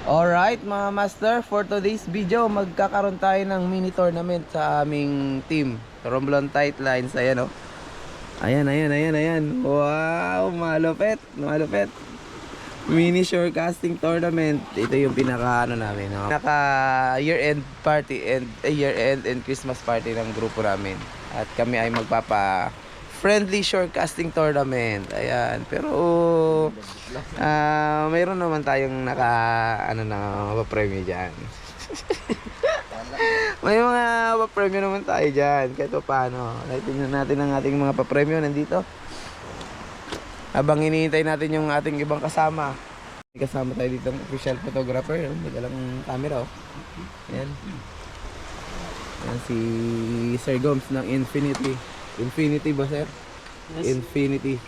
Alright mga master, for today's video magkakaroon tayo ng mini tournament sa aming team Romblon Tight Lines. Ayan o. Ayan. Wow, malupit. Mini shore casting tournament. Ito yung pinaka ano namin, no? Pinaka year end party and year end and Christmas party ng grupo namin. At kami ay magpapa friendly shore casting tournament. Ayan, pero mayroon naman tayong premyo diyan. May mga pa-premyo naman tayo diyan. Kahit paano. Tingnan natin ang ating mga pa-premyo nandito. Habang hinihintay natin yung ating ibang kasama. May kasama tayo dito ng official photographer. May dalang camera. Ayan. Ayan si Sir Gomes ng Infinity. Infinity ba, sir? Yes. Infinity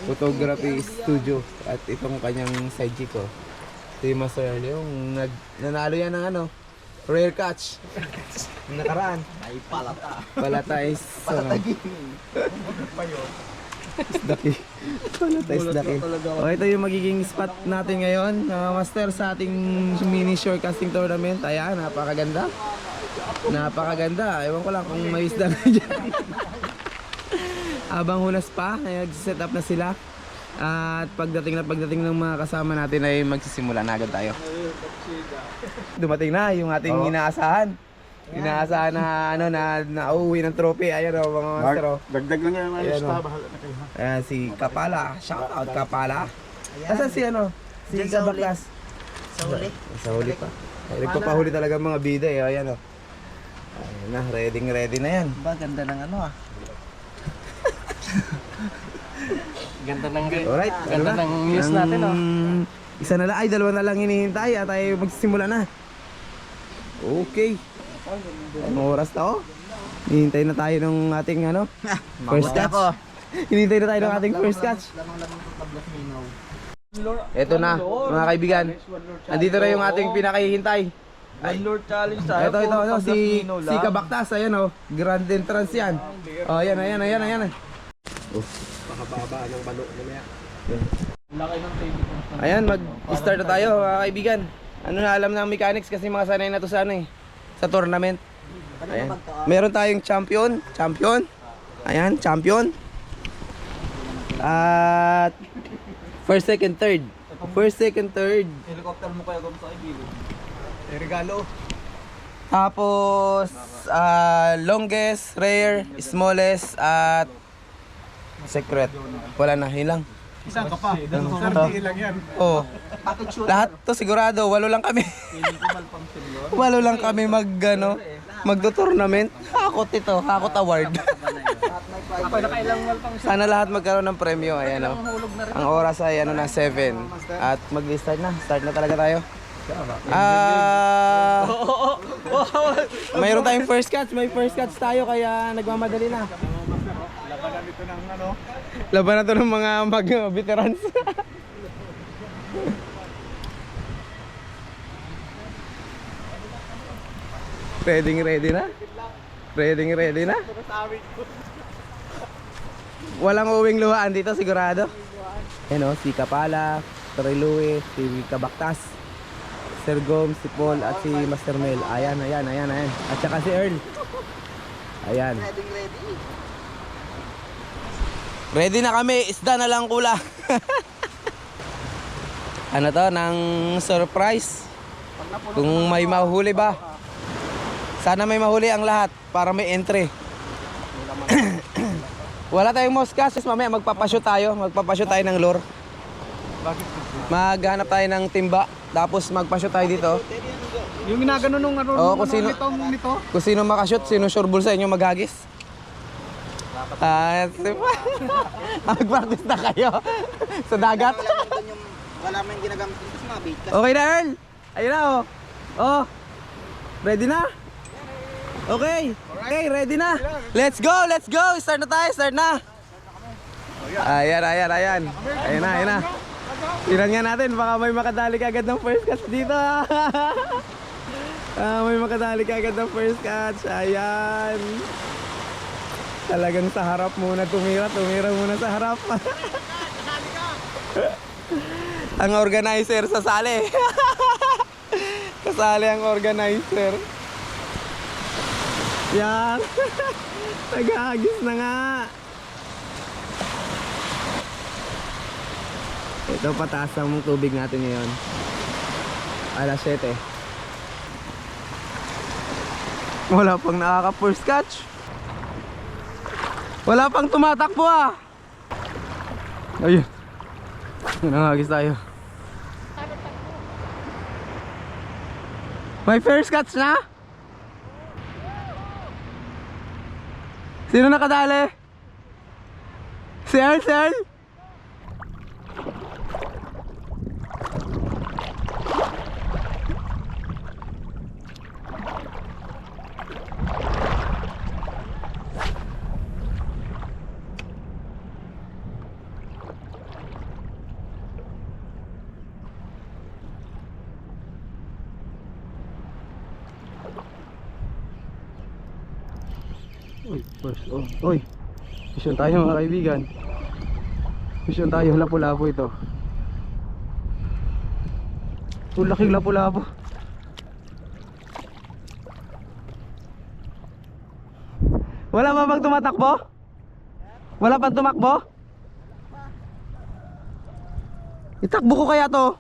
Photography Studio. At itong kanyang side chick ko. Si Master yung nanalo yan ng rare catch. Nakaraan. Ay palata. Palata is isdaki. Palata isdaki. O ito yung magiging spot natin ngayon, Master, sa ating mini shore casting tournament. Ayan, napakaganda. Ewan ko lang kung may isda na dyan. Habang hunas pa, nag-set up na sila. At pagdating ng mga kasama natin ay magsisimula na agad tayo. Dumating na yung ating inaasahan. Inaasahan na uuwi ng trophy. Ayan o mga master o. Dagdag lang yan mga lista. Bahala na kayo. Ayan si Kapala. Shout out Kapala. Asan si si Kabaklas? Sa huli pa. Nagpapahuli talaga mga bida eh. Ayan o. Ayan na, ready na yan. Ba, ganda ng Ganda ng alright, ganda ng news natin Isa na lang, dalawa na lang hinihintay at tayo magsisimula na. Okay. Anong oras na hinihintay na tayo ng ating first catch. Hinihintay na tayo ng ating first catch. Ito na mga kaibigan. Andito na yung ating pinakahihintay. One Lord challenge tayo. Ito si Kabaktas, ayan grand entrance yan. Ayan. Pakababa ng balo mamaya. Laki ng table. Ayan, mag-start na tayo mga kaibigan. Alam ng mechanics kasi mga sanay na to sa sa tournament. Ayan. Meron tayong champion. Ayan, champion. At first, second, third. Helicopter mo kaya gawin sa kaibigan. Regalo. Tapos longest, rare, smallest at secret. Wala na, yun lang. Isang ka pa. 30 lang yan. Oo. Lahat to sigurado, walo lang kami. Walo lang kami magdo-tournament. Hakot award. Sana lahat magkaroon ng premyo. Ayan Ang oras ay na 7. At mag-start na. Start na talaga tayo. Mayroon tayong first catch. May first catch tayo kaya nagmamadali na. Laban na to ng mga veterans. Ready na? Walang uwing luhaan dito sigurado. Ayan si Kapala, Sir Louie, si Kabaktas, Sir Gomes, si Paul at si Master Mel. Ayan. At saka si Earl. Ayan. Ready na kami, isda na lang kula. Ng surprise. Kung may mahuli ba. Sana may mahuli ang lahat para may entry. Wala tayong moscas, mamaya magpapashoot tayo ng lure. Maghanap tayo ng timba, tapos magpashoot tayo dito. Yung ginagano nung Kung sino makashoot, sino sure bull sa inyo maghagis. Mag-practice na kayo sa dagat. Wala man ginagamit dito sa mga bait. Okay na, Earl. Ayun na ready na? Okay, ready na. Let's go. Start na. Ayan. Ayun na. Tingnan nga natin, baka may makadali agad ng first catch dito. May makadali agad ng first catch. Ayan. Talagang sa harap muna tumira muna sa harap. Ang organizer sa sali. Kasali ang organizer. Yan. Nag-aagis na nga. Ito pataas ang tubig natin ngayon. Alas 7. Wala pang nakaka-first catch. Wala pang tumatakbo ah. Ayun. Nangagis tayo. May first catch na? Sino nakadali? Si Earl, si Earl? Uy, first, oh, uy. Mission tayo mga kaibigan. Mission tayo, lapu-lapu ito. Laking lapu-lapu. Wala pa bang tumatakbo? Wala pang tumakbo? Itakbo ko kaya to?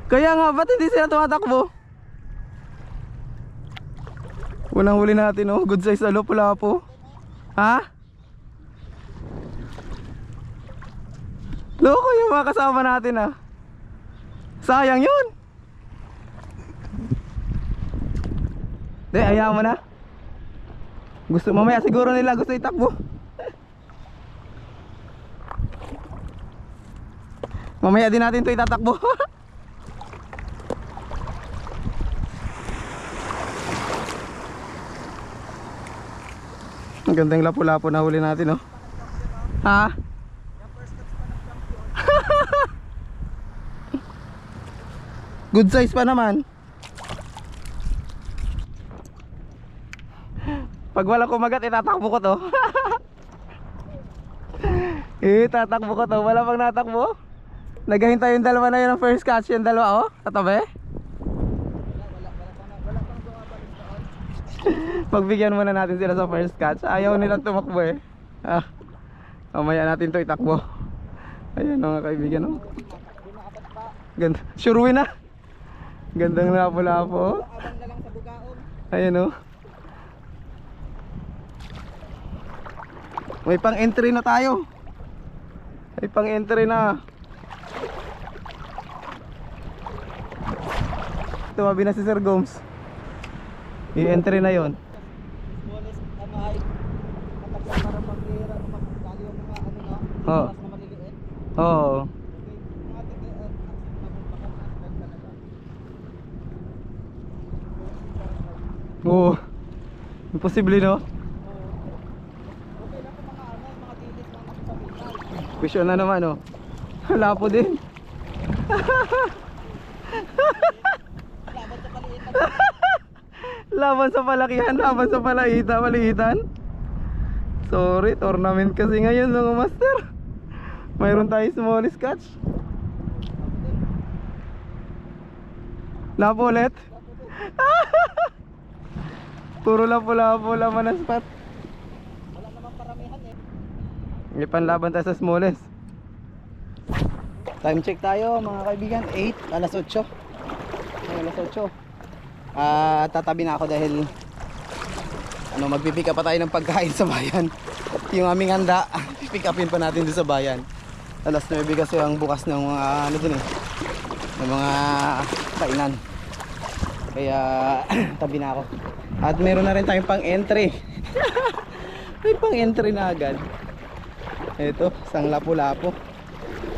Kaya nga, ba't hindi sila tumatakbo? Unang huli natin, oh. Good size na lapu-lapu. Ha? Loko yung mga kasama natin, ah. Sayang yun. Hindi, ayaw mo na. Gusto, mamaya siguro nila gusto itakbo. Mamaya din natin ito itatakbo. Ang gandang lapu-lapu na huli natin, oh. Ha? Good size pa naman. Pag wala kumagat, itatakbo ko to. Itatakbo ko to. Wala pang natakbo. Naghahintay yung dalawa na yun ng first catch. Yung dalawa, oh. Tatabi. Pagbigyan muna natin sila sa first catch. Ayaw nilang tumakbo eh. Ah, mamaya natin to itakbo. Ayan mga kaibigan, oh. Ganda. Sure win na. Gandang lapu-lapu, oh. Ayan, oh. May pang entry na tayo. May pang entry na. Tumabi na si Sir Gomes. I-entry na yon. Oo. Oo. Oo. Imposible, no? Question na naman, oh. Lapo din. Laban sa palakihan, laban sa paliitan. Sorry, tournament kasi ngayon mga master. Mayroon tayong smallest catch. Lapo ulit. Puro lapo-lapo laman ang spot. Wala naman paramihan eh. May panlaban tayo sa smallest. Time check tayo mga kaibigan. 8, alas 8. Alas 8. Tatabi na ako dahil magpipick up pa tayo ng pagkain sa bayan. Yung aming handa, pick upin pa natin doon sa bayan. Alas 9 kasi ang bukas ng mga dun eh, ng mga kainan. Kaya tabi na ako. At meron na rin tayong pang entry. May pang entry na agad. Ito, isang lapu-lapu.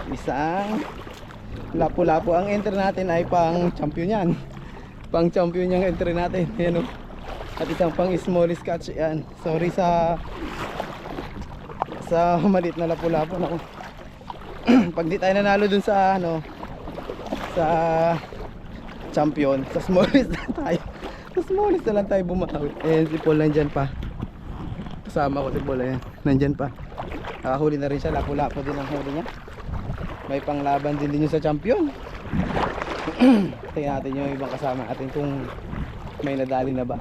Isang lapu-lapu. Ang entry natin ay pang champion yan. Pang champion yung entry natin. Ayan, oh. At isang pang smallest catch yan. Sorry sa maliit na lapu-lapu. Naku. Pag di tayo nanalo dun sa sa champion, sa smallest na tayo. Sa smallest na lang tayo bumawi. Ayan si Paul nandyan pa. Kasama ko si Paul, ayan. Nandyan pa. Nakahuli na rin siya. Lapu-lapu din ang huli niya. may panglaban din yun sa champion. Tingnan natin yung ibang kasama natin kung may nadali na ba.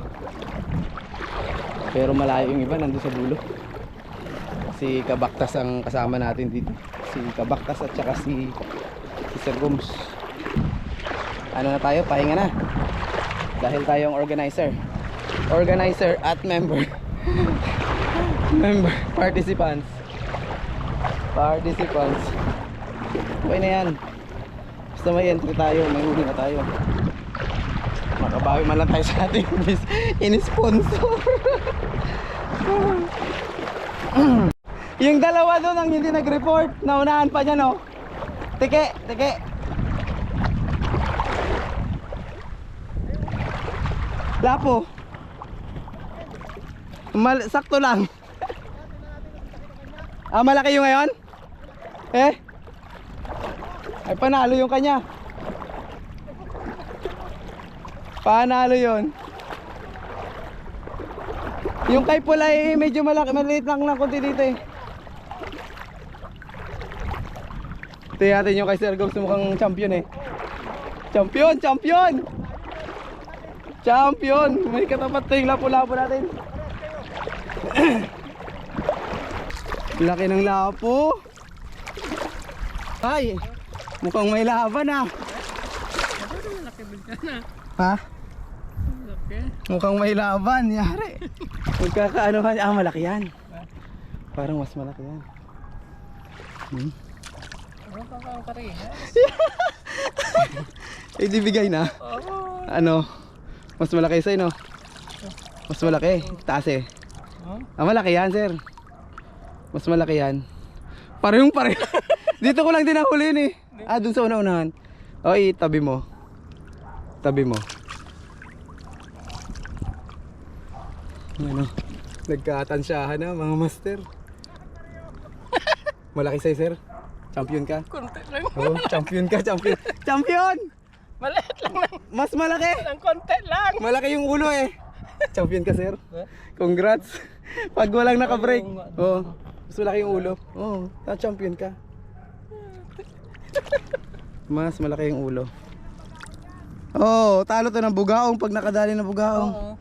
Pero malayo yung iba, nandun sa dulo. Si Kabaktas ang kasama natin dito. Si Kabaktas at saka si Sir Gomes. Ano na tayo? Pahinga na. Dahil tayong organizer at member. Member, participants. Okay na yan. Basta may entry tayo, may huli na tayo. Makabawi man lang tayo sa ating in-sponsor. Yung dalawa doon ang hindi nag-report, naunahan pa niya, no? Tike. Lapo. Sakto lang. Malaki yung ngayon? Ay panalo yung kanya. Panalo yun. Yung kay pula medyo malaki, maliit lang ng konti dito eh. Tingnan natin yung kay Sir Gomes, mukhang champion eh. Champion! May katapat na yung lapo-lapo natin. Laki ng lapo. Ay, mukhang may laban ah. Ha? Mukhang may laban, yari. Magkakaanohan, malaki yan. Parang mas malaki yan. Eh, di bigay na. Ano? Mas malaki sa'yo, no? Mas malaki, taas eh. Malaki yan, sir. Mas malaki yan. Parehong. Dito ko lang din nahuliin eh. Dun sa una-unahan. Tabi mo. Ano? Nagkatansyahan na mga master. Malaki sa'yo, sir. Champion ka? Konti lang. Champion ka. Champion! Maliit lang. Mas malaki. Ang konti lang. Malaki yung ulo eh. Champion ka, sir. Congrats. Pag walang naka-break. Mas malaki yung ulo. Champion ka. Mas malaki yung ulo. Talo to ng bugaong pag nakadali ng bugaong.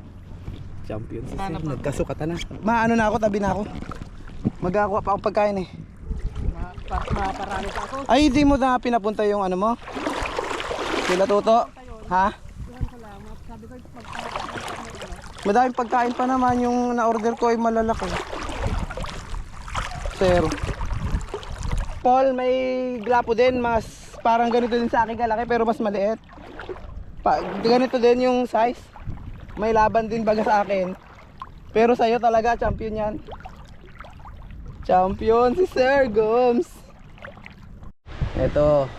Champion si sir. Nagkasukatan na. Maano na ako, tabi na ako. Magkakakuha pa akong pagkain eh. Maparami pa ako. Ay, hindi mo na pinapunta yung ano mo? Sila Toto? Ha? Madaming pagkain pa naman, yung na-order ko ay malalaki. Sir Paul, may glapo din, mas parang ganito din sa akin kalaki pero mas maliit. Ganito din yung size. May laban din baga sa akin. Pero sa'yo talaga, champion yan. Champion si Sir Gomes. Ito,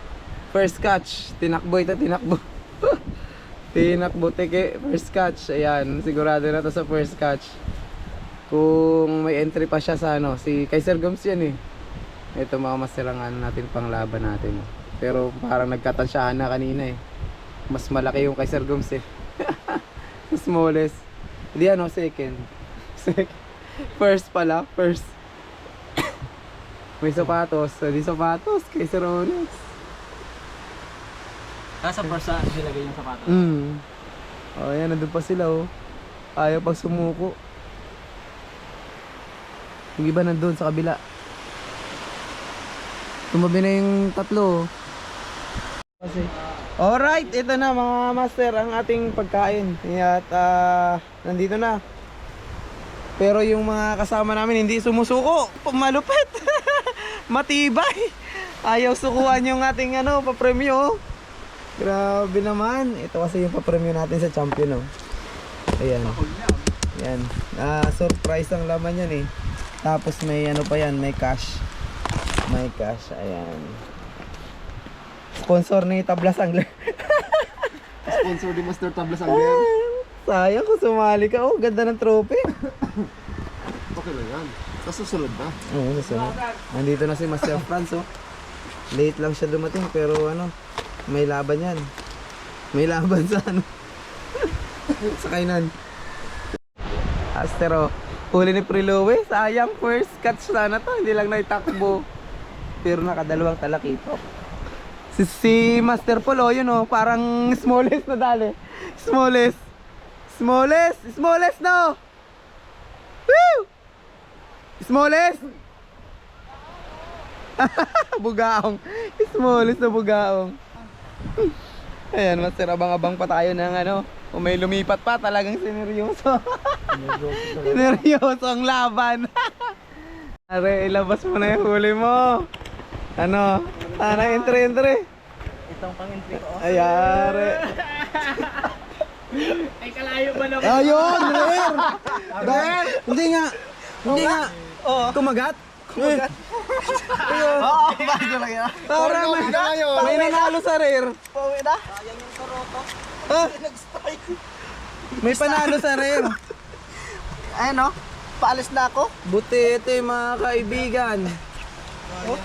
first catch. Tinakbo. Tinakbo, teke, first catch. Ayan, sigurado na to sa first catch. Kung may entry pa siya sa si kay Sir Gomes yan eh. Ito mga masirangan natin pang laban natin. Pero parang nagkatansyahan na kanina eh. Mas malaki yung kay Sir Gomes eh. Smallest. Hindi second. First pala, first. May sapatos. Di sapatos kay Sir Onyx. Sa persa nilagay yung sapatos. Ayan, nandun pa sila Ayaw pag sumuko. Yung iba nandun sa kabila. Tumabi na yung tatlo. Alright, ito na mga master ang ating pagkain. At nandito na. Pero yung mga kasama namin hindi sumusuko. Malupit. Matibay. Ayaw sukuan yung ating papremyo. Grabe naman. Ito kasi yung papremyo natin sa champion Ayan. Ayan. Surprise ang laman yan eh. Tapos may pa yan, may cash. May cash, ayan. Sponsor ni Tablas Angler. Sponsor ni Master Tablas Angler. Sayang kung sumali ka. Ganda ng trophy. Okay lang yan. Sa susunod na. Oo, susunod. Nandito na si Master Franz Late lang siya dumating pero may laban yan. May laban sa sa kainan. Astero, huli ni Prilowe. Sayang, first catch sana to. Hindi lang naitakbo. pero nakadalawang talakitok. Si Master Polo, yun oh, parang smallest na dali. Smallest. Smallest! Smallest no! Woo! Smallest! Bugaong. Smallest na bugaong. Ayan, Master, abang-abang pa tayo ng ano. Kung may lumipat pa, talagang sineryoso. Sineryoso ang laban. Are, ilabas mo na yung huli mo. Ano? Entry. Itong pang-entry ko. Ayari. Ay, kalayo ba naman? Ayun, rare. Dahil, hindi nga. Kumagat. Kumagat. Ayun. Oo, bago lang yan. Parang may nanalo sa rare. Pauwi na? Sayang yung Toronto. Ah, Nag-strike. may panalo sa rare. Ayun o, paalis na ako. Buti ito yung mga kaibigan.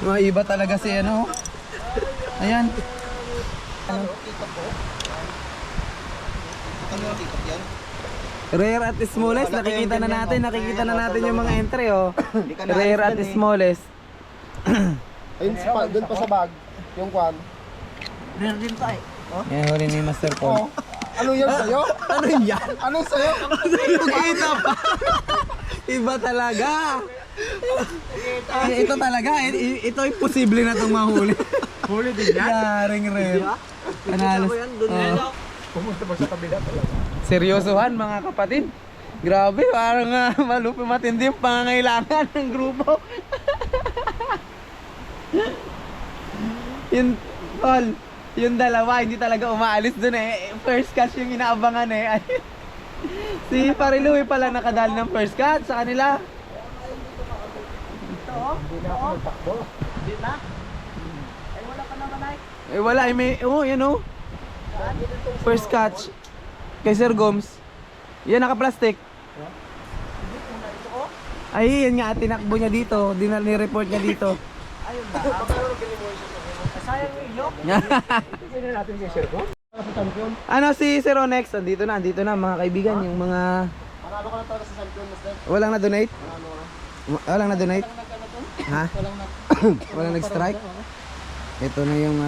Mga iba talaga si ano. Ayan. Rare at smallest, nakikita na natin yung mga entry oh. Rare at smallest. Ayun, doon pa sa bag. Yung kwan. Meron din pa eh. Yan, huli ni Master Paul. Ano yan sa'yo? Ano yan? Ano sa'yo? Kita pa. Iba talaga. Ito talaga, ito imposible na itong mahuli. Huli din yan? Yaring rare. Panalo. Pumunta pa sa kabila talaga. Seryosohan mga kapatid. Grabe, parang malupi matindi yung pangangailangan ng grupo. Yun, tol, yung dalawa hindi talaga umaalis dun eh. First catch yung inaabangan eh. Si Pariluwi pala nakadali ng first catch sa kanila. Ito o. Hindi na. Ay, wala pa naman ay. Eh wala, eh, may, oh yan oh. First catch. Kay Sir Gomes. Yan naka-plastic. Ay, yan nga, tinakbo niya dito. Ni-report niya dito. Ayun ba? Sayang yung ilok. Pwede natin si Sir ko. Ano si Sir Onex? Andito na mga kaibigan. Yung mga... Manalo ka na talaga sa champion, Master. Walang na-donate? Manalo ka. Walang na-donate? Ha? Walang nag-strike? Ito na yung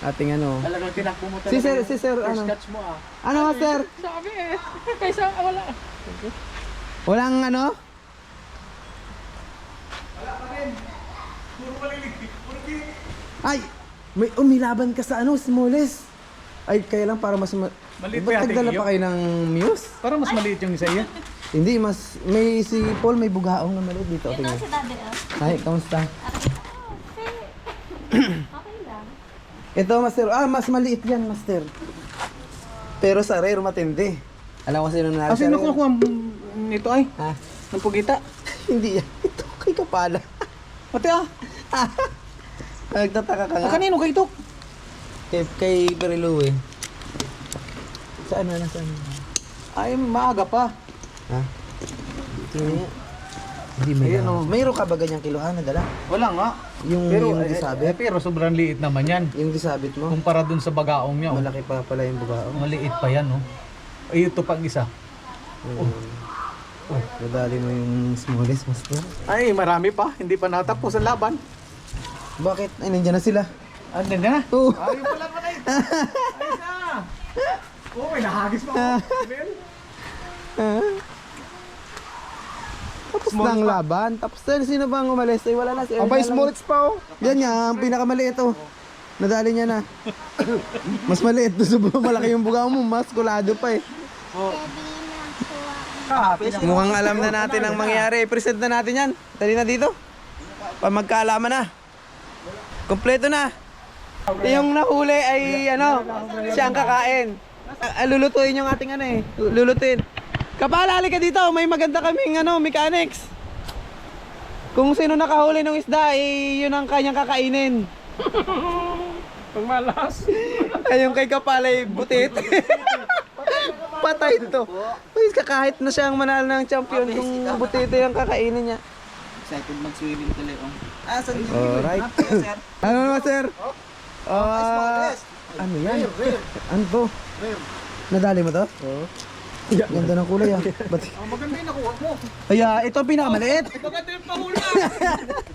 ating ano. Talagang tinakbo mo Si Sir, ano? catch mo ah. Ano Master? Sabi eh. Kaysa wala. Walang ano? Ay! May laban ka sa ano, smallest. Ay, kaya lang para mas... Maliit Ba't pa yata nagdala iyo? pa kayo ng Muse? Parang mas maliit yung isa iya. Hindi, mas... May si Paul may bugaong na maliit dito. Ito Tingnan. si Daddy ah. Ay, kamusta? Okay lang. Ito, Master. Ah, mas maliit yan, Master. Pero sa rare, matindi. Alam ko sino nanalo sa Sino rare? kumukuha nito ay? Ha? Ng pugita? Hindi yan. Ito, kay Kapala. Pati ah. Nagtataka ka nga. Kanino kay Tok? Kay Perilu eh. Saan na? Saan? Ay, maaga pa. Ha? Tingnan niya. Hindi may Ayan, oh. Mayroon ka ba ganyang kiloan na dala? Wala nga. Yung disabit? pero sobrang liit naman yan. Yung disabit mo? Kumpara dun sa bagaong niya. Malaki pa pala yung bugaong. Maliit pa yan, no? Ay, ito pang isa. Nadali mo yung smallest, Master. Ay, marami pa. Hindi pa natapos ang laban. Bakit? Ay, nandiyan na sila. Andun na. Oo. Ayun pala pala ito. Ayos na. Oh, may nahagis pa ako. Tapos na ang laban. Tapos na, sino bang umalis? Ay, wala na. Si Abay, smallets pa oh. Yan nga, ang pinakamaliit oh. Nadali niya na. Mas maliit. Doon sa malaki yung bugaong mo. Mas kulado pa eh. Mukhang alam na natin ang mangyayari. Present na natin yan. Dali na dito. Pa magkaalaman na. Kompleto na. Yung nahuli ay ano, siya ang kakain. Lulutuin yung ating ano eh. Lulutuin. Kapala, halika dito. May maganda kaming ano, mechanics. Kung sino nakahuli ng isda, eh, yun ang kanyang kakainin. Pagmalas. Ay, yung kay Kapala ay butit. Patay to. Uy, kahit na siyang manalo ng champion kung butito yung kakainin niya. Excited mag-swimming tuloy. Alright. Ano naman, sir? Ano yan? Ano to? Nadali mo to? Oo. Ganda ng kulay ah. Ba't? Maganda yung nakuha mo. Kaya ito ang pinakamaliit. Maganda yung pahula.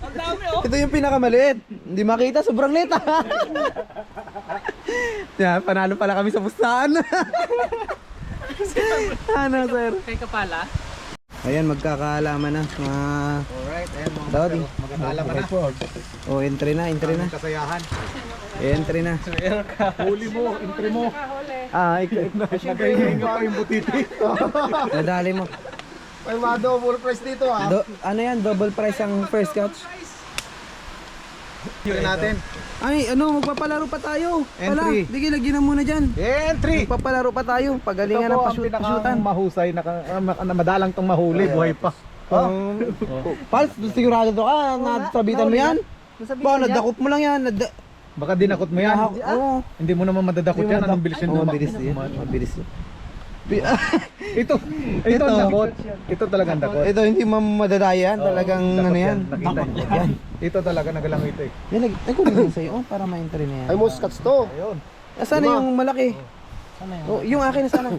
Ang dami oh. Ito yung pinakamaliit. Hindi makita, sobrang liit ah. Yan, panalo pala kami sa pustahan. Ano sir? Kay Kapala. Ayan, magkakaalaman na. Alright, ayan mga Dodi. magkakalaman na. Oh, entry na. Kasayahan. Entry na. Huli mo, entry mo. Ah, Nagahinga pa yung butiti. nadali mo. May mga double price dito ha. Ano yan? Double price ang first catch? Yun natin. Ay, ano, magpapalaro pa tayo. Entry. Pala, sige, lagyan na muna dyan. Entry! Magpapalaro pa tayo. Pagalingan ng pashoot-shootan. mahusay, madalang tong mahuli, buhay pa. Pals, sigurado to ka, nasabitan mo yan? Baka nadakot mo lang yan. Baka dinakot mo yan. Oo. Hindi mo naman madadakot yan, anong bilis yan Oo, dumakot. mabilis yan. Mabilis yan. Ito ang dakot. Ito talagang dakot. Ito hindi madadayan, talagang Dakot ano yan. Nakita niyo. Yan. Ito talaga nagalang ito eh. Yan, ay ko rin sa'yo, oh, para ma-entry na yan. Ay, Muscats to. Ayun. Asan na yung malaki? Oh, yung akin na sana.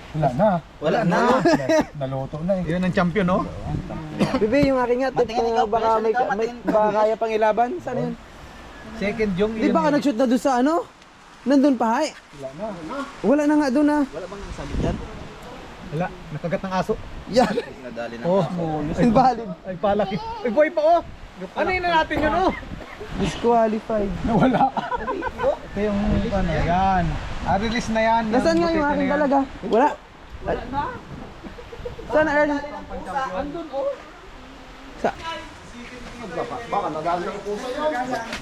Wala na. Wala na. Naluto na eh. Yun ang champion no? Bibi, yung akin nga, tip ko baka baka kaya pang ilaban. Saan yun? Second yung Di ba ka nag-shoot na doon sa ano? Nandun pa, hay? Wala na nga doon ah. Wala, nakagat ng aso. Yan. Oh, Invalid. ay palaki. Ay boy pa oh. Ano yun na natin yun oh? Disqualified. Nawala. Ito yung ano, yan. Release na yan. Nasaan nga yung akin talaga? Wala. Saan na Earl? Andun oh. Sa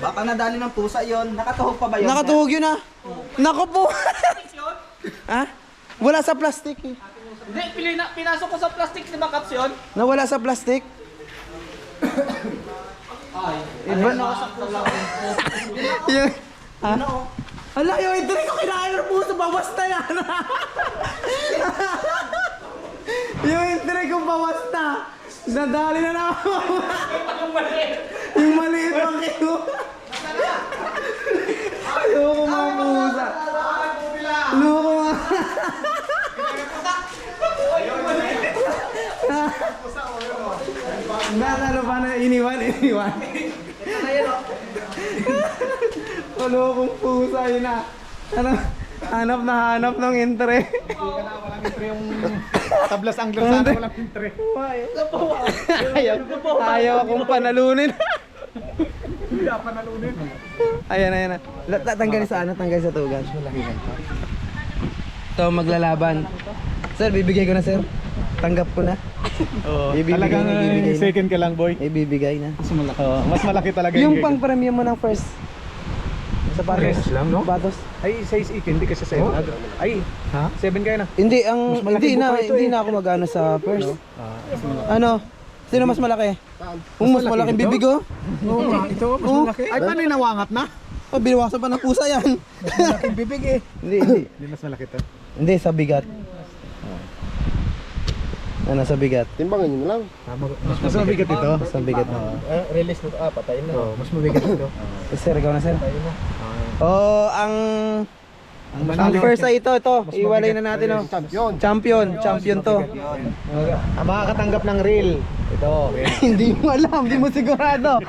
Baka nadali ng pusa yon. Nakatuhog pa ba yun? nakatuhog yun ah. Nako po. Ha? Wala sa plastic eh. Hindi, pinasok ko sa plastic si Bakaps yun. Nawala sa plastic. Iba na yung, ha? Ala, yung entry ko kinain ng puso, bawas na yan. Yung entry ko bawas na. Nadali na ako. Yung maliit ang kilo. Loko mga pusa. Loko mga. Ano pa na iniwan? Lokong pusa yun na. Hanap na hanap ng entry. Walang entry yung tablas angler sana walang entry. Ayaw akong panalunin. Hindi pa nalunin. Ayan. Tanggalin sa ano? Tanggalin sa tugan. Ito, maglalaban. Sir, bibigay ko na sir. Tanggap ko na. Oo. Ibibigay na. Second ka lang boy. Ibibigay na. Mas malaki. Mas malaki talaga Yung pang premium mo ng first. Sa patos. First lang, no? Patos. Ay, size 8, hindi kasi 7. Ay, ha? 7 kayo na. Hindi, ang malaki buka ito hindi eh. na ako magano sa first. Ano? Sino mas malaki? Kung mas malaking bibig ko? Oo nga, ito mas malaki. Ay, paano yung nawangat na? Oh, binawasan pa ng pusa yan. Malaking bibig eh. Hindi. Hindi mas malaki to. Hindi, sa bigat. Ano, sa bigat? Timbangin nyo na lang. Mas mabigat ito. Sa bigat na. Release mo. Patay na. Oo, mas mabigat ito. Sir, ikaw na sir. Oh, ang first ay ito. Iwalay na natin oh. Champion. Champion to. Ang makakatanggap ng reel. Ito. Hindi mo alam, hindi mo sigurado.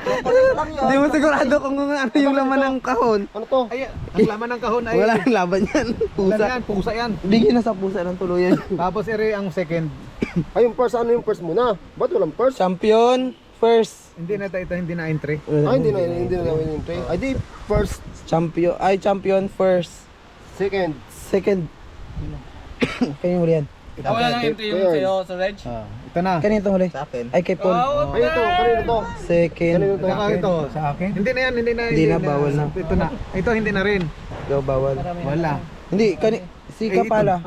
Hindi mo sigurado kung ano yung laman ng kahon. Ano to? Ay, ang laman ng kahon ay... Wala nang laban yan. Pusa Pusa. yan, pusa yan. Bigyan na sa pusa ng tuluyan. Tapos ere ang second. Ay, yung first, ano yung first muna? Ba't walang first? Champion, first. Hindi na ito, hindi na entry. Ay, hindi na yung entry. Ay, di, first, Champion, first. second. Second. Kanya huli yan. Wala nang entry yung sa'yo sa Reg. Ito na. Kanina itong huli? Sa akin. Ay, kay Paul. Ay, ito, kanino to? Second. Kanino to? Saka ito. Sa akin? Hindi na yan, hindi na. Hindi na, bawal na. Ito na. Ito hindi na rin. Ikaw, bawal. Wala. Hindi, si ka pala.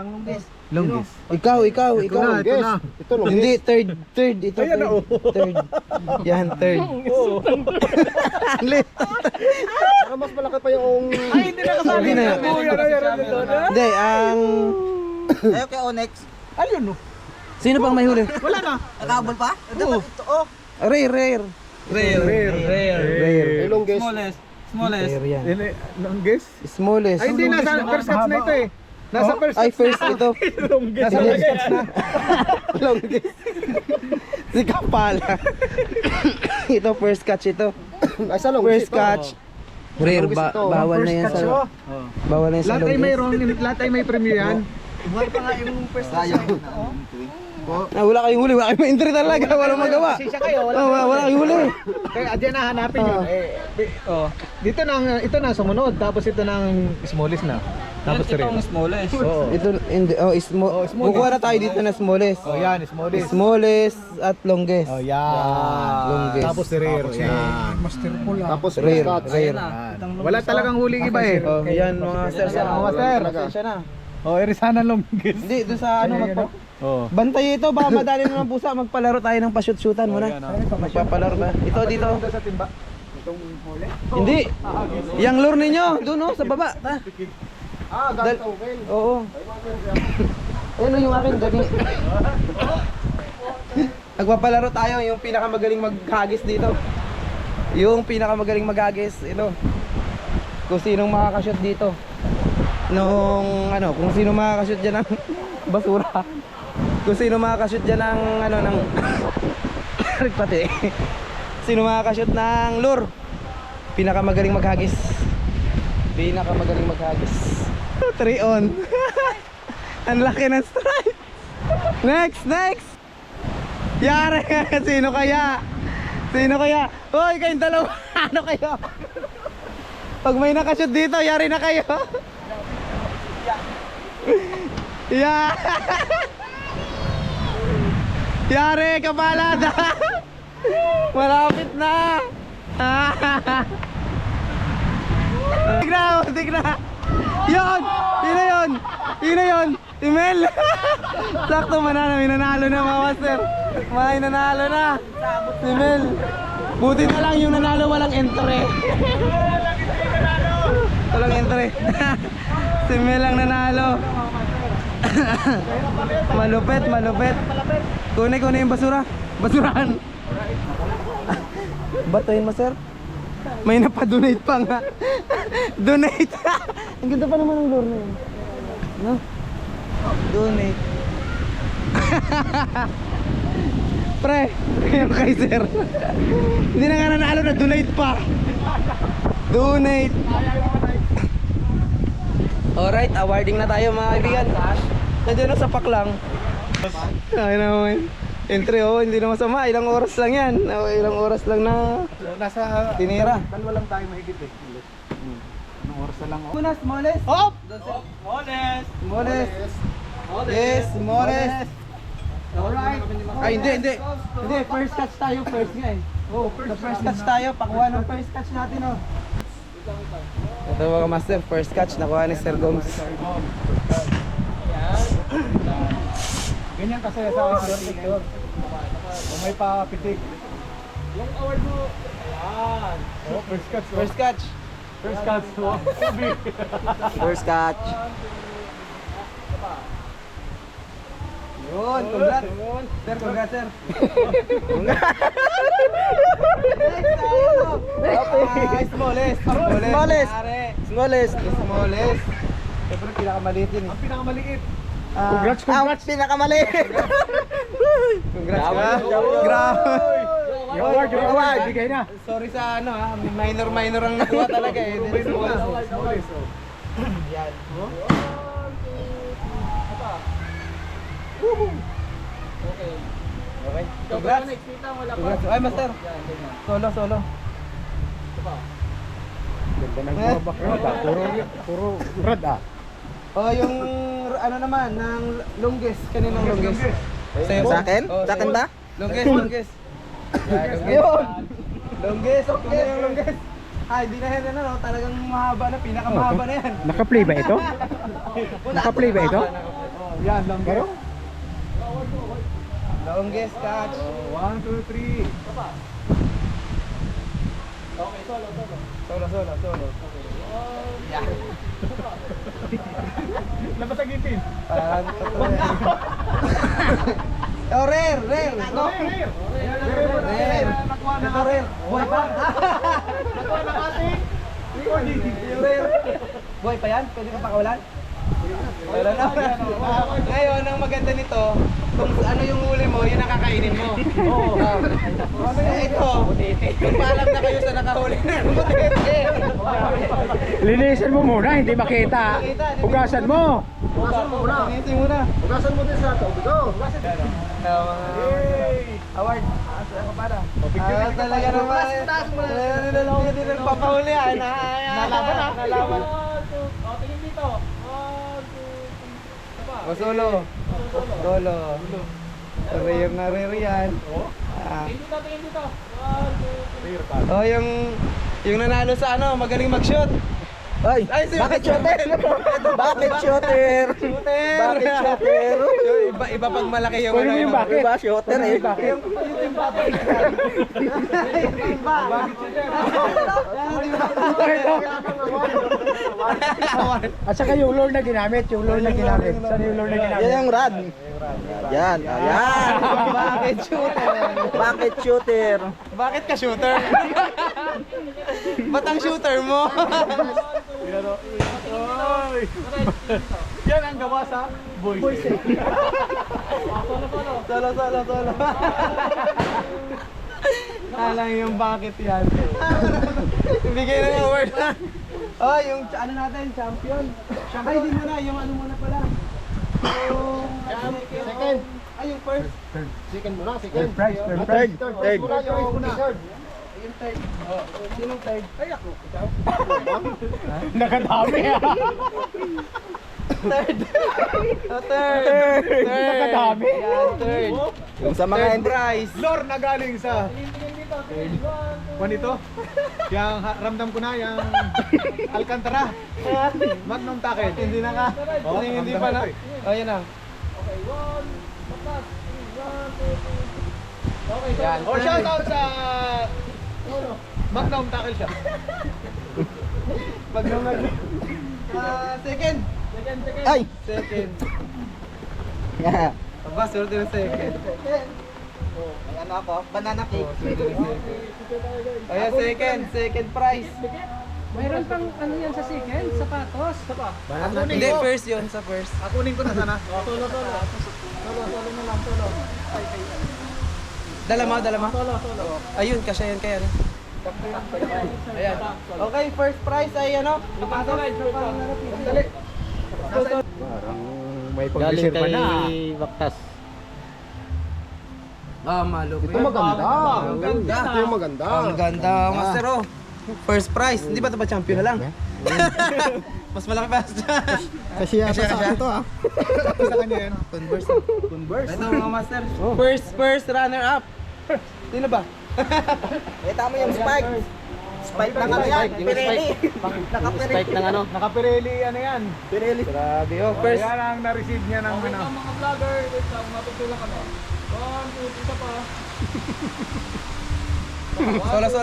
Longest. Ikaw. Ito na, ito Yes. na. Ito, no? Hindi, third. Ito, Ayan na, oh. third. Yan, third. Saka mas malaki pa yung... Ay, hindi na kasali. Hindi na. Hindi, ang... Ayaw kay Onyx. Ayun no. Sino pang may huli? Wala na. Nakabol pa? Ito, oh. Rare. Yung longest. Smallest. Rare yan. Longest? Smallest. Ay, hindi na. First cuts na ito eh. Nasa first Ay, first ito. Nasa first catch na. Longest. Si Kapala. Ito, first catch ito. Ay, sa longest First catch. Rare, bawal na yan First catch, sa... Bawal na yan sa Lahat ay longest. mayroong, lahat ay may premyo yan. Buhay pa nga yung first sayang. Wala kayong huli, wala kayong ma-entry talaga, walang magawa. Sisya kayo, Wala kayong huli. Kaya adyan na hanapin yun. Dito nang ito na sumunod, tapos ito nang smallest na. Tapos rin. smallest. Oo. Ito, hindi, smallest. kukuha na tayo dito na smallest. Oh, yan, smallest. Smallest at longest. Oh, yan. Longest. Tapos rare. Yan. Tapos Rare, first catch. rare. Wala talagang huling iba eh. Oh, yan mga sir, Mga sir. Pasensya na. Oh, Erisana longest. Hindi, doon sa ano, Oh. bantay ito, baka madali naman pusa, magpalaro tayo ng pa-shoot-shootan muna. Magpapalaro tayo. Ito, dito. Sa timba. Hindi. Yang lure ninyo, doon oh, sa baba. Ta. Ganito, okay. Oo. Ano yung akin, dali. Nagpapalaro tayo, yung pinakamagaling maghagis dito. Yung pinakamagaling maghagis, ito. Kung sinong makakashoot dito. Kung sino makakashoot dyan ng basura. Kung sino makakashoot dyan ng, ng... pati. Sino makakashoot ng lure. Pinakamagaling maghagis. Pinakamagaling maghagis. 3 on. Ang laki ng strike. Next. Yari. Sino kaya? Hoy, kayong dalawa. Ano kayo? Pag may nakashoot dito, yari na kayo. Yeah. Yari, kapalada. Malapit na. Tignan. Yun. Si Mel. Sakto, may nanalo na mga master. May nanalo na. Si Mel. Buti na lang yung nanalo walang entry. Walang entry. Si Mel ang nanalo. Malupit. Kunin yung basurahan. Batuhin mo, sir. May napadonate pa nga. Donate. Ang ganda pa naman ng lure na yun. No? Donate. Pre, yung kay sir. Hindi na nga nanalo na donate pa. Donate. Alright, awarding na tayo mga kaibigan. Nandiyan na sa paklang. Ay naman. Entry, hindi na masama. Ilang oras lang yan. Ilang oras lang na Nasa tinira. dalawa lang tayo mahigit eh. Anong oras na lang oh. Muna, smallest. Hop! Smallest. Yes, smallest. Alright. Ay, hindi. Hindi, first catch tayo. First nga eh. Oh, Sa first catch tayo. Pakuha ng first catch natin oh. Ito mga master, first catch. Nakuha ni Sir Gomes. Ganyan kasaya sa akin picture. Kung may papitik. Yung award mo. Ayan. Oh, first catch. First catch. First catch. First catch. Yun, congrats. Sir, congrats sir. Smallest. Smallest. Siyempre, pinakamaliit yun eh. Ang pinakamaliit. Congrats. Ang pinakamali. Congrats ka. Grabe. Yung award. Bigay na. Sorry sa minor ang nakuha talaga eh. Smallest. Yan. Okay. Congrats. Congrats. Ay, master. Solo. Ganda ng bumabak. Puro rad ah. Oh, yung naman ng longest, kaninang longest. Sa'yo Sa akin? Oh, Sa akin ba? Longest. Yun. Longest, okay yung longest. Ay, di na yan no, talagang mahaba na, pinakamahaba na yan. Naka-play ba ito? Naka-play ba ito? Yan lang. Pero? Longest catch. 1, 2, 3. Solo. Yeah. Napatagitin. Parang totoo yan. Oh, rare. No? Rare. Ito rare. Buhay pa. Nakuha na kasi. Yung rare. Buhay pa yan? Pwede ka pakawalan? Wala na. Ngayon, ang maganda nito, kung ano yung huli mo, yun ang kakainin mo. Oo. Ito, kung paalam na kayo sa nakahuli na butete. Linisin mo muna, hindi makita. Hugasan mo. Linisin muna. Hugasan mo din sa tubig ko. Award. Ako para. Talaga naman. Talaga din nagpapahuli. Nalaban na. Nalaban. O, tingin dito. O, solo. Solo. Rare na rare yan. Tingin dito. Oh, yung nanalo sa ano, magaling mag-shoot. Ay, si bakit shooter? Bakit shooter? Shooter. Bakit shooter? Yung iba pag malaki yung Kunin mo yung bakit. Diba shooter eh? Yung timba. At saka yung lure na ginamit, Saan yung lure na ginamit? Yan yung rad. Yan, ayan. Bakit shooter? Bakit shooter? Bakit ka shooter? Ba't ang shooter mo? Yan ang gawa sa boys. Solo. Alang yung bakit yan. Bigay ng award. Oh, yung ano natin, champion. Ay, di mo na, yung ano muna pala. Yung Second. Ay, yung first. Second muna, second. Prize. Third muna yung third. Yung third. Sinong third? Ay, ako. Nakadami Third. Oh, third. Nakadami. Yan, third. Yung sa mga Third hindi. prize. Lure na galing sa Tingin dito. Tingin. Juanito. Yang ramdam ko na, yang Alcantara. Magnum tackle. Hindi na ka. Hindi pa na. Oh, yan na. Okay, one. Papas. 1, 2, 3. Okay, so. Yan. Oh, shout out sa Magnum tackle siya. Pag nung second. Second. Ay! Second. Aba, swerte ng second. May ano ako? Banana cake. Ayan, second prize. Mayroon pang ano yan sa second? Sapatos. Hindi, first yun, sa first. Akunin ko na sana. Solo na lang. Solo. Dala mo. Solo. Ayun, kasya yan kaya. Ayan. Okay, first prize ay ano? Dali. Parang may pag-reserve na. Baktas. Ah, malupit. Ito maganda. Ang ganda. Ito yung maganda. Ang ganda, master oh. First prize. Hindi ba ito ba champion na lang? Mas malaki pa siya. Kasi yata sa akin to ah. Sa kanya yan. Converse. Ito mga master. First runner up. Sino ba? Tama yung spike. Spike ng ano yan? Pirelli. Naka-Pirelli. ng ano? Naka-Pirelli ano yan. Pirelli. Grabe oh. First. Yan ang na-receive niya ng Okay ano. ka mga vlogger. Wait lang, matutulak kami. 1, 2, 3, isa pa.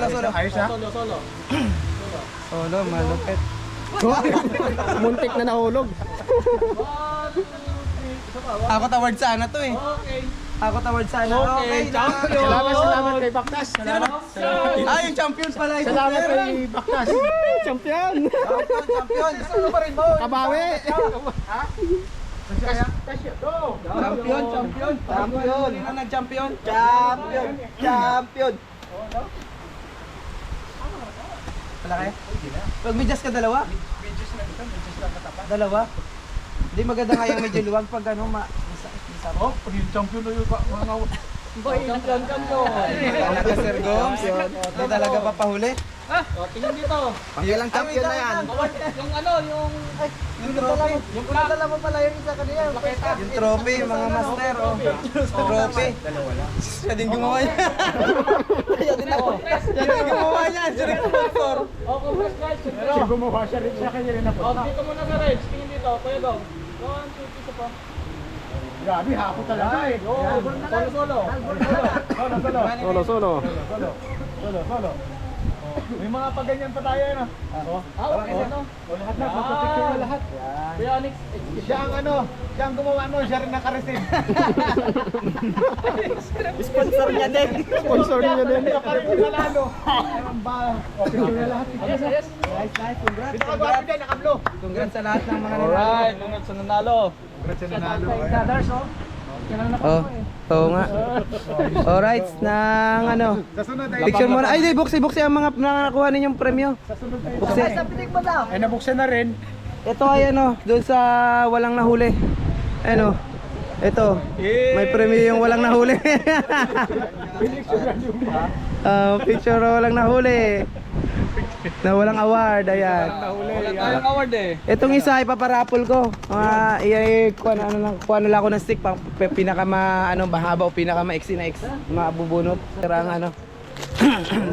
Solo. Ayos ha? Solo. Solo, malupit. Muntik na nahulog. 1, 2, 3, isa pa. Ako taward sana to eh. Okay. Ako taward sana. Okay, champion. Salamat kay Baktas. Ah, yung champion pala. Salamat kay Baktas. Champion. Sino pa rin mo? Kabawi. Champion. Sino na nag-champion? Champion. Wala kayo? Pag medyas ka dalawa? Dalawa? Hindi maganda nga yung medyo luwag pag ano, Oh, pag yung champion na yun, mga Boy, champion. Talaga Sir Gomes. Hindi talaga papahuli. O, tingin dito. Pangilang champion na yan. Yung ano, yung... Yung trophy. Yung pinadala mo pala yung isa kanina. Yung trophy, mga master. Oh. Trophy. Siya din gumawa niya. Kaya din ako. Siya din gumawa niya. Siya rin sponsor. O, congrats guys. Si gumawa siya rin siya kanya rin O, napunta. dito muna sa Reds. Tingin dito. Kuya Dong. 1, 2, 3, isa pa. Grabe, hako talaga eh. Solo. Solo. May mga paganyan pa tayo, no? Okay, ano? Lahat na, magpapicture na lahat. Kuya Onyx, Siya ang gumawa nun, siya rin naka-receive. Sponsor niya din. Sponsor niya din. Kaparin ko na lalo. Ayun ba? Picture na lahat. ayos, ayos. Nice, nice. Congrats. Dito ka gwapo dyan, nakablo. Congrats sa lahat ng mga Alright, lunod sa nanalo. Congrats na nanalo. Brothers, oh. Kailan na Oh, oo nga. Alright, nang ano. Sa sunod ay Picture muna. Ay, di, buksi ang mga nakuha ninyong premyo. Sa sunod ay Buksi. Sa pinig mo daw. ay nabuksan na rin. Ito ay ano, doon sa walang nahuli. Ano? Ito. May premyo yung walang nahuli. Picture na walang nahuli. Na walang award, ayan. Wala tayong award eh. Itong isa ipaparapol ko. Kuha na lang ako ng stick pang pinaka mahaba o pinaka maiksi na mabubunot. Pero ang ano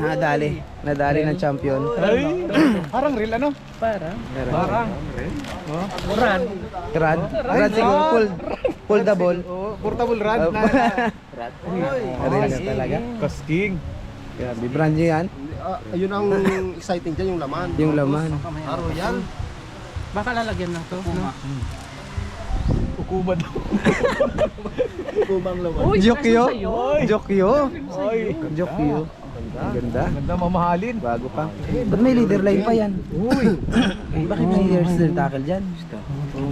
nadali ng champion. Parang real ano? Parang. Rad siguro foldable. Portable rod na. Real na talaga. Kasking. Grabe, brand new yan. Ayun ang exciting dyan, yung laman. Yung laman. Aro yan. Baka lalagyan lang to. No? Ukuba daw. Kumang laman. Uy, Jokyo. sa'yo. Jokyo. Jokyo. Ang ganda. Ganda, mamahalin. Bago pa. Ba't may leader line pa yan? Uy. Bakit may leader tackle dyan?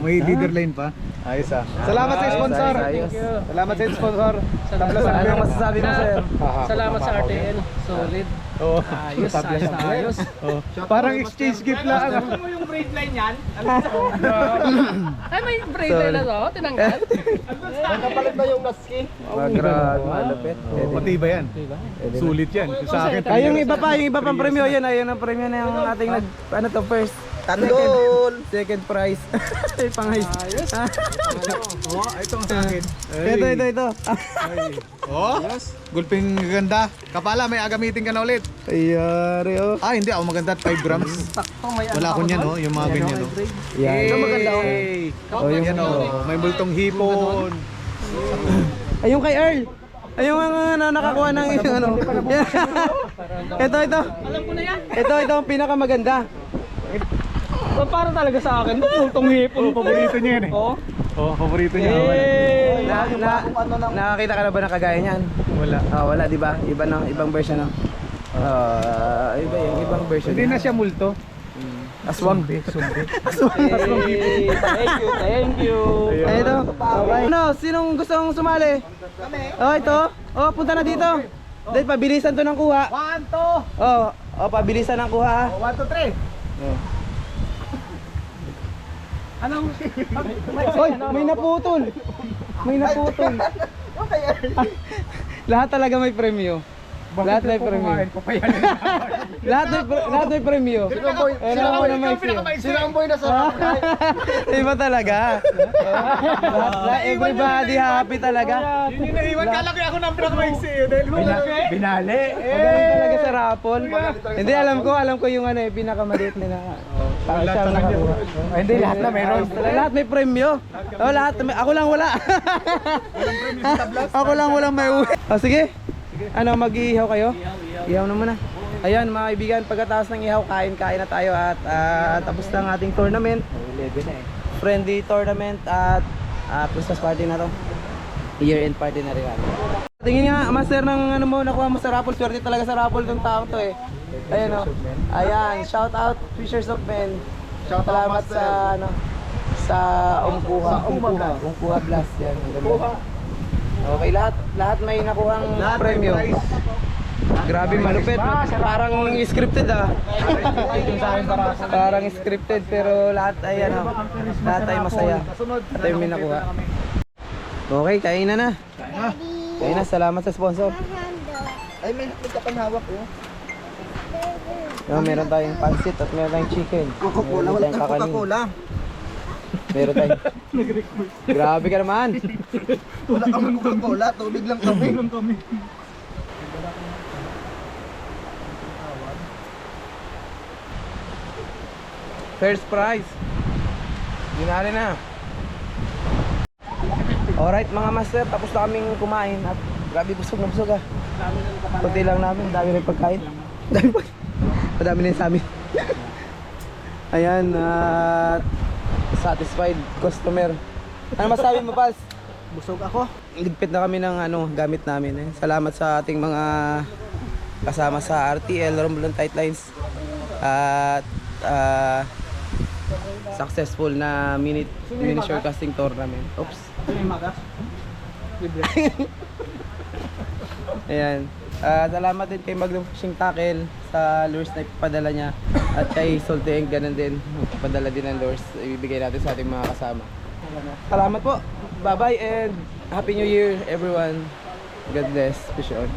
May leader line pa. Ayos ah. Salamat sa sponsor. Ayos. Salamat sa sponsor. Anong masasabi mo, sir? Salamat sa RTL. Solid. Oh. Ayos, ayos na ayos. Oh. Parang exchange gift lang. mo yung braid line yan? Ay, may braid line na to. Tinanggal. Nakapalit na yung naski. Grabe, malupit. Pati ba yan? Sulit yan. Sa akin. Ay, yung iba pang premyo yan. Ayun ang premyo na yung ating ano to, first. Tandol. Second prize. Ay, pangayos. Oh, ito ang sa akin. Ito. Oh, gulping ganda. Kapala, may agamitin ka na ulit. Ayari, oh. Ah, hindi ako maganda at 5 grams. Wala akong yan, oh. Yung mga ganyan, oh. Yan. Ito maganda, oh. Oh, yung Yan, oh. May multong hipon. Ay, yung kay Earl. Ay, yung nakakuha ng ano. Ito. Alam ko na yan. Ito ang pinakamaganda. Para talaga sa akin. Putong hipon. Paborito niya yan, eh. Oh. Oh, paborito niya. Nakakita ka na ba ng kagaya niyan? Wala. Wala, di ba? Ibang version ng iba yung ibang version. Hindi na siya multo. Aswang. Thank you. Ay, ito. Okay. Ano, sinong gustong sumali? Kami. Oh, ito. Oh, punta na dito. Dahil pabilisan to ng kuha. 1, 2. Oh, pabilisan ng kuha. 1, 2, 3. Anong? Hoy, may naputol. May naputol. Okay. Lahat talaga may premyo. Lahat may premyo. Lahat may premyo. Sino ang boy na sa Iba talaga. Everybody happy talaga. Yun yung naiwan. Kala ko ako ng pinakamaiksi. Binali. Magaling talaga sa raffle. Hindi, alam ko yung pinakamaliit nila. Siya ang nakakuha. Hindi, lahat na meron. Lahat may premyo. Lahat. Ako lang wala. Ako lang walang may uwi. Sige. Ano, mag-iihaw kayo? Ihaw na muna. Ayan mga kaibigan, pagkatapos ng ihaw, kain na tayo at tapos na ang ating tournament. Friendly tournament at Christmas party na to. Year-end party na rin. Tingin nga, master ng ano mo, nakuha mo sa raffle. Swerte talaga sa raffle ng taong to eh. Ayan o. Ayan, shout out Fishers of Men. Salamat sa sa Ungkuha Blast yan. Okay, lahat may nakuhang premyo. Grabe malupit. Parang scripted Parang scripted pero lahat ay lahat ay masaya. At ay may nakuha. Okay, kain na. Kain na, salamat sa sponsor. Ay, may ka pang hawak, oh. Meron tayong pansit at meron tayong chicken. Coca-Cola, wala kang Coca-Cola. Meron tayong... Grabe ka naman. Wala kang Coca-Cola, tubig lang kami. First prize. Ginari na. Alright mga master, tapos na kaming kumain at grabe busog na busog ah. Kunti lang namin, dami rin pagkain. Napadami na yun sa amin. Ayan, satisfied customer. Ano masabi mo, Pals? Busog ako. Ligpit na kami ng gamit namin. Salamat sa ating mga kasama sa RTL, Romblon Tight Lines. At successful na mini shorecasting tournament. Oops. May magas. Ayan. Salamat din kay Magnum Fishing Tackle sa lures na ipapadala niya. At kay Solteeng, ganun din. Ipapadala din ng lures. Ibibigay natin sa ating mga kasama. Salamat po. Bye-bye and Happy New Year everyone. God bless. Fish on.